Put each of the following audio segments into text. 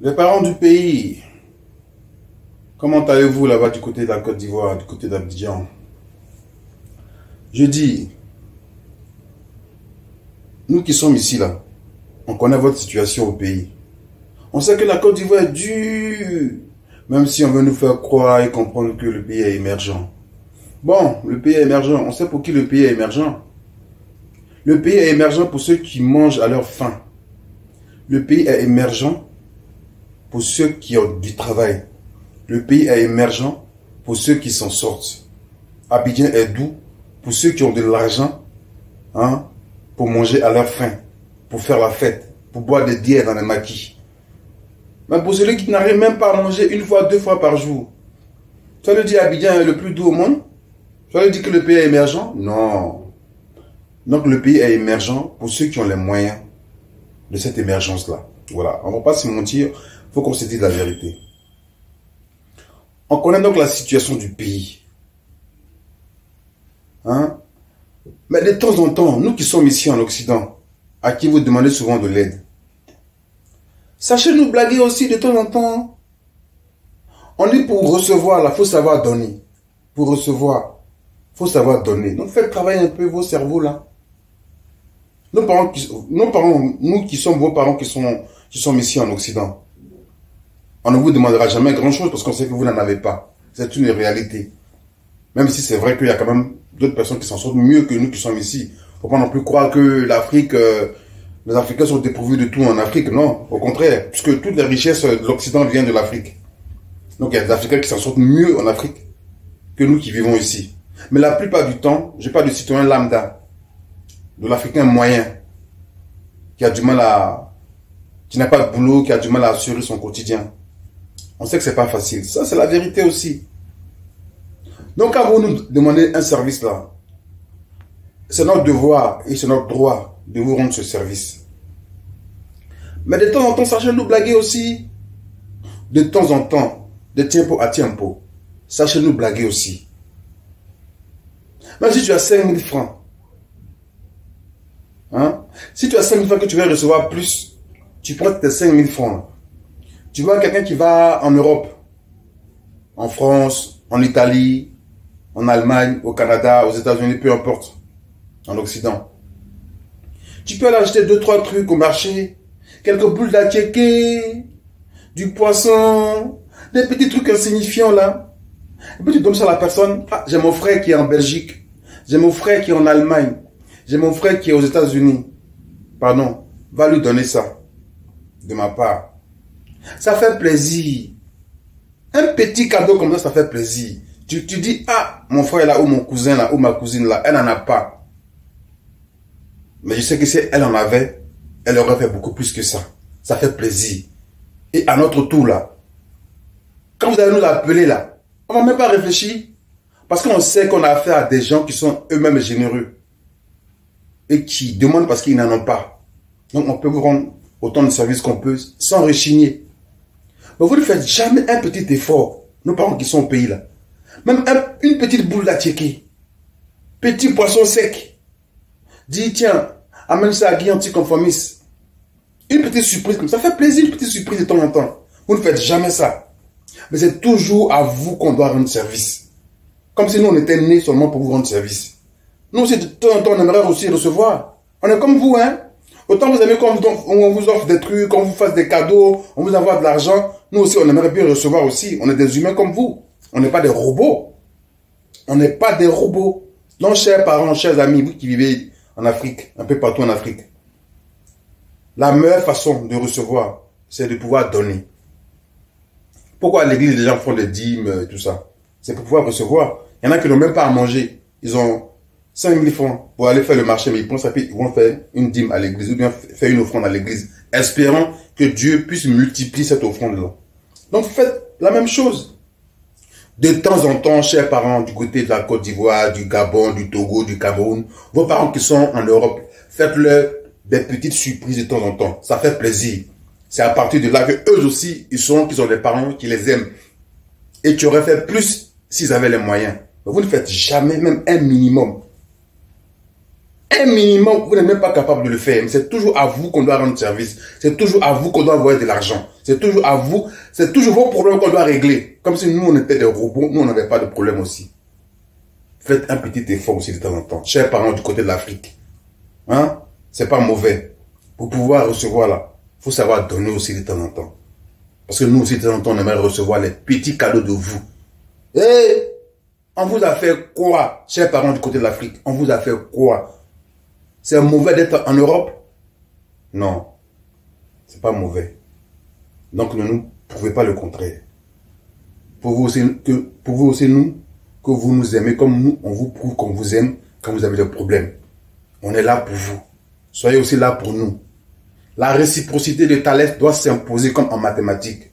Les parents du pays, comment allez-vous là-bas du côté de la Côte d'Ivoire, du côté d'Abidjan? Je dis, nous qui sommes ici là, on connaît votre situation au pays. On sait que la Côte d'Ivoire est dure, même si on veut nous faire croire et comprendre que le pays est émergent. Bon, le pays est émergent, on sait pour qui le pays est émergent. Le pays est émergent pour ceux qui mangent à leur faim. Le pays est émergent pour ceux qui ont du travail. Le pays est émergent pour ceux qui s'en sortent. Abidjan est doux pour ceux qui ont de l'argent, hein, pour manger à leur faim, pour faire la fête, pour boire des bières dans les maquis. Mais pour celui qui n'arrive même pas à manger une fois, deux fois par jour, tu vas lui dire Abidjan est le plus doux au monde? Tu vas lui dire que le pays est émergent? Non. Donc le pays est émergent pour ceux qui ont les moyens de cette émergence-là. Voilà, on ne va pas se mentir, il faut qu'on se dise la vérité. On connaît donc la situation du pays. Hein? Mais de temps en temps, nous qui sommes ici en Occident, à qui vous demandez souvent de l'aide, sachez nous blaguer aussi de temps en temps. On dit pour recevoir, là, il faut savoir donner. Pour recevoir, il faut savoir donner. Donc faites travailler un peu vos cerveaux là. Nous qui sommes vos parents qui sont ici en Occident, on ne vous demandera jamais grand chose parce qu'on sait que vous n'en avez pas. C'est une réalité. Même si c'est vrai qu'il y a quand même d'autres personnes qui s'en sortent mieux que nous qui sommes ici. Il ne faut pas non plus croire que l'Afrique, les Africains sont dépourvus de tout en Afrique. Non, au contraire, puisque toutes les richesses de l'Occident viennent de l'Afrique. Donc il y a des Africains qui s'en sortent mieux en Afrique que nous qui vivons ici. Mais la plupart du temps, je parle du citoyen lambda, de l'Africain moyen, qui a du mal qui n'a pas de boulot, qui a du mal à assurer son quotidien. On sait que c'est pas facile. Ça, c'est la vérité aussi. Donc, quand vous nous demandez un service là, c'est notre devoir et c'est notre droit de vous rendre ce service. Mais de temps en temps, sachez nous blaguer aussi. De temps en temps, de tiempo à tiempo, sachez nous blaguer aussi. Même si tu as 5000 francs, hein? Si tu as 5000 francs que tu veux recevoir plus, tu prends tes 5000 francs. Tu vois quelqu'un qui va en Europe, en France, en Italie, en Allemagne, au Canada, aux États-Unis, peu importe, en Occident. Tu peux aller acheter 2-3 trucs au marché, quelques boules d'attiéké, du poisson, des petits trucs insignifiants là. Et puis tu donnes ça à la personne. Ah, j'ai mon frère qui est en Belgique, j'ai mon frère qui est en Allemagne, j'ai mon frère qui est aux États-Unis. Pardon, va lui donner ça, de ma part. Ça fait plaisir. Un petit cadeau comme ça fait plaisir. Tu dis, ah, mon frère là, ou mon cousin là, ou ma cousine là, elle n'en a pas. Mais je sais que si elle en avait, elle aurait fait beaucoup plus que ça. Ça fait plaisir. Et à notre tour là, quand vous allez nous appeler là, on ne va même pas réfléchir. Parce qu'on sait qu'on a affaire à des gens qui sont eux-mêmes généreux. Et qui demandent parce qu'ils n'en ont pas. Donc on peut vous rendre autant de services qu'on peut sans rechigner. Mais vous ne faites jamais un petit effort, nos parents qui sont au pays là. Même une petite boule d'attiéké, petit poisson sec. Dis tiens, amène ça à Guy anticonformiste. Une petite surprise comme ça, ça fait plaisir, une petite surprise de temps en temps. Vous ne faites jamais ça. Mais c'est toujours à vous qu'on doit rendre service. Comme si nous on était nés seulement pour vous rendre service. Nous aussi de temps en temps on aimerait aussi recevoir. On est comme vous, hein. Autant vous aimez qu'on vous offre des trucs, qu'on vous fasse des cadeaux, on vous envoie de l'argent. Nous aussi, on aimerait bien recevoir aussi. On est des humains comme vous. On n'est pas des robots. On n'est pas des robots. Donc, chers parents, chers amis, vous qui vivez en Afrique, un peu partout en Afrique, la meilleure façon de recevoir, c'est de pouvoir donner. Pourquoi à l'église, les gens font des dîmes et tout ça? C'est pour pouvoir recevoir. Il y en a qui n'ont même pas à manger. Ils ont 5000 francs pour aller faire le marché, mais ils pensent qu'ils vont faire une dîme à l'église ou bien faire une offrande à l'église, espérant que Dieu puisse multiplier cette offrande-là. Donc faites la même chose. De temps en temps, chers parents du côté de la Côte d'Ivoire, du Gabon, du Togo, du Cameroun, vos parents qui sont en Europe, faites-leur des petites surprises de temps en temps. Ça fait plaisir. C'est à partir de là que eux aussi, ils sont des parents qui les aiment. Et qui auraient fait plus s'ils avaient les moyens. Mais vous ne faites jamais même un minimum. Un minimum, vous n'êtes même pas capable de le faire. Mais c'est toujours à vous qu'on doit rendre service. C'est toujours à vous qu'on doit envoyer de l'argent. C'est toujours à vous, c'est toujours vos problèmes qu'on doit régler. Comme si nous, on était des robots, nous, on n'avait pas de problème aussi. Faites un petit effort aussi de temps en temps. Chers parents du côté de l'Afrique. Hein? C'est pas mauvais. Pour pouvoir recevoir là, il faut savoir donner aussi de temps en temps. Parce que nous aussi, de temps en temps, on aimerait recevoir les petits cadeaux de vous. Eh, on vous a fait quoi, chers parents du côté de l'Afrique? On vous a fait quoi? C'est mauvais d'être en Europe? Non, c'est pas mauvais. Donc ne nous prouvez pas le contraire. Pour vous aussi, nous, que vous nous aimez comme nous, on vous prouve qu'on vous aime quand vous avez des problèmes. On est là pour vous. Soyez aussi là pour nous. La réciprocité de Thalès doit s'imposer comme en mathématiques.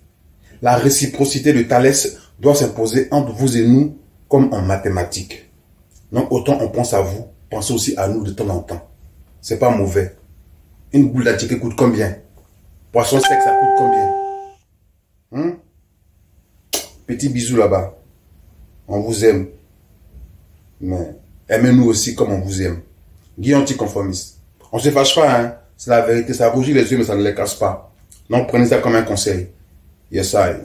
La réciprocité de Thalès doit s'imposer entre vous et nous comme en mathématiques. Donc autant on pense à vous, pensez aussi à nous de temps en temps. C'est pas mauvais. Une boule d'attiqué coûte combien? Poisson sec, ça coûte combien? Petit bisou là-bas. On vous aime. Mais aimez-nous aussi comme on vous aime. Guy anticonformiste. On ne se fâche pas, hein. C'est la vérité. Ça rougit les yeux, mais ça ne les casse pas. Donc prenez ça comme un conseil. Yes, I.